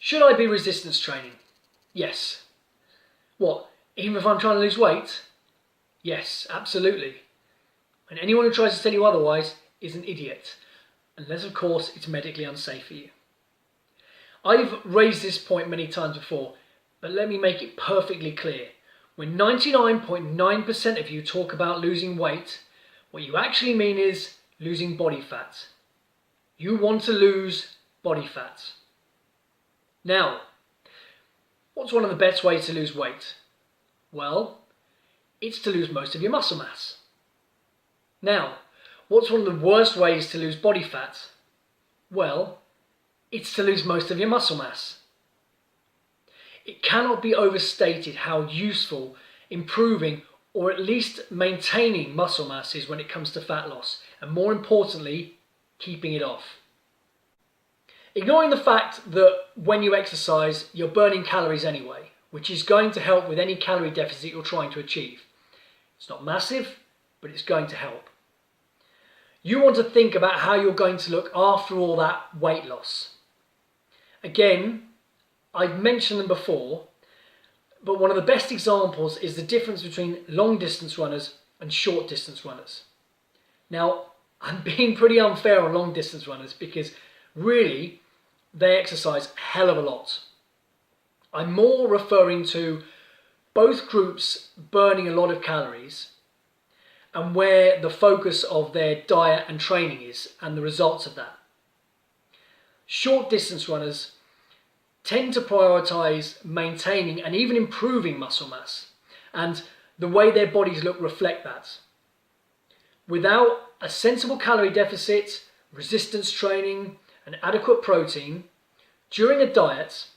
Should I be resistance training? Yes. What, even if I'm trying to lose weight? Yes, absolutely. And anyone who tries to tell you otherwise is an idiot, unless of course it's medically unsafe for you. I've raised this point many times before, but let me make it perfectly clear. When 99.9% of you talk about losing weight, what you actually mean is losing body fat. You want to lose body fat. Now, what's one of the best ways to lose weight? Well, it's to lose most of your muscle mass. Now, what's one of the worst ways to lose body fat? Well, it's to lose most of your muscle mass. It cannot be overstated how useful improving or at least maintaining muscle mass is when it comes to fat loss, and more importantly, keeping it off. Ignoring the fact that when you exercise, you're burning calories anyway, which is going to help with any calorie deficit you're trying to achieve. It's not massive, but it's going to help. You want to think about how you're going to look after all that weight loss. Again, I've mentioned them before, but one of the best examples is the difference between long distance runners and short distance runners. Now, I'm being pretty unfair on long distance runners because really they exercise a hell of a lot. I'm more referring to both groups burning a lot of calories and where the focus of their diet and training is and the results of that. Short distance runners tend to prioritize maintaining and even improving muscle mass, and the way their bodies look reflect that. Without a sensible calorie deficit, resistance training, and adequate protein, during a diet,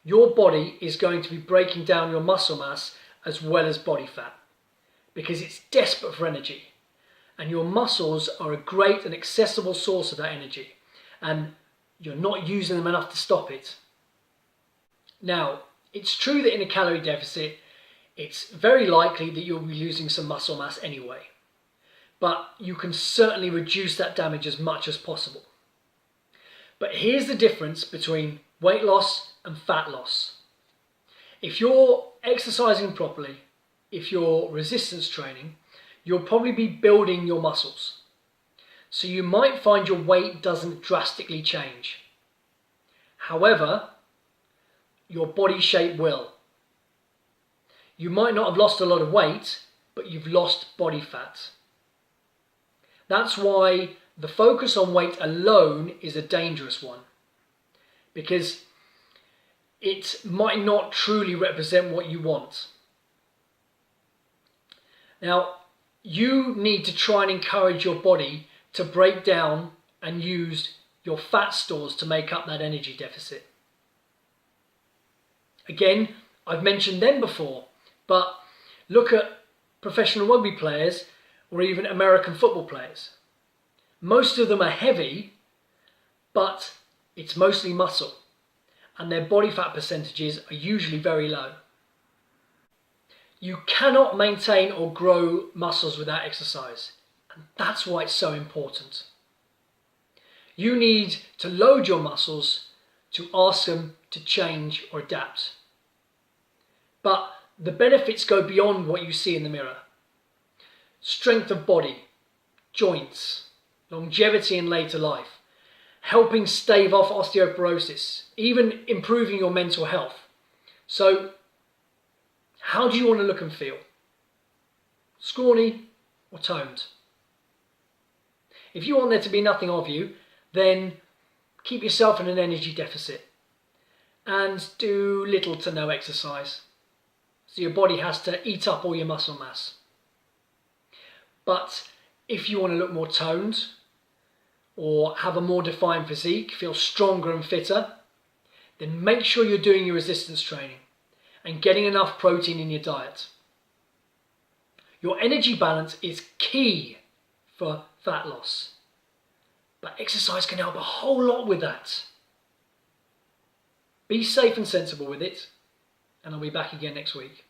your body is going to be breaking down your muscle mass as well as body fat because it's desperate for energy, and your muscles are a great and accessible source of that energy, and you're not using them enough to stop it. Now, it's true that in a calorie deficit, it's very likely that you'll be losing some muscle mass anyway, but you can certainly reduce that damage as much as possible. But here's the difference between weight loss and fat loss. If you're exercising properly, if you're resistance training, you'll probably be building your muscles. So you might find your weight doesn't drastically change. However, your body shape will. You might not have lost a lot of weight, but you've lost body fat. That's why the focus on weight alone is a dangerous one, because it might not truly represent what you want. Now, you need to try and encourage your body to break down and use your fat stores to make up that energy deficit. Again, I've mentioned them before, but look at professional rugby players or even American football players. Most of them are heavy, but it's mostly muscle, and their body fat percentages are usually very low. You cannot maintain or grow muscles without exercise, and that's why it's so important. You need to load your muscles to ask them to change or adapt. But the benefits go beyond what you see in the mirror. Strength of body, joints, longevity in later life, helping stave off osteoporosis, even improving your mental health. So, how do you want to look and feel? Scrawny or toned? If you want there to be nothing of you, then keep yourself in an energy deficit and do little to no exercise. So your body has to eat up all your muscle mass. But if you want to look more toned or have a more defined physique, feel stronger and fitter, then make sure you're doing your resistance training and getting enough protein in your diet. Your energy balance is key for fat loss, but exercise can help a whole lot with that. Be safe and sensible with it, and I'll be back again next week.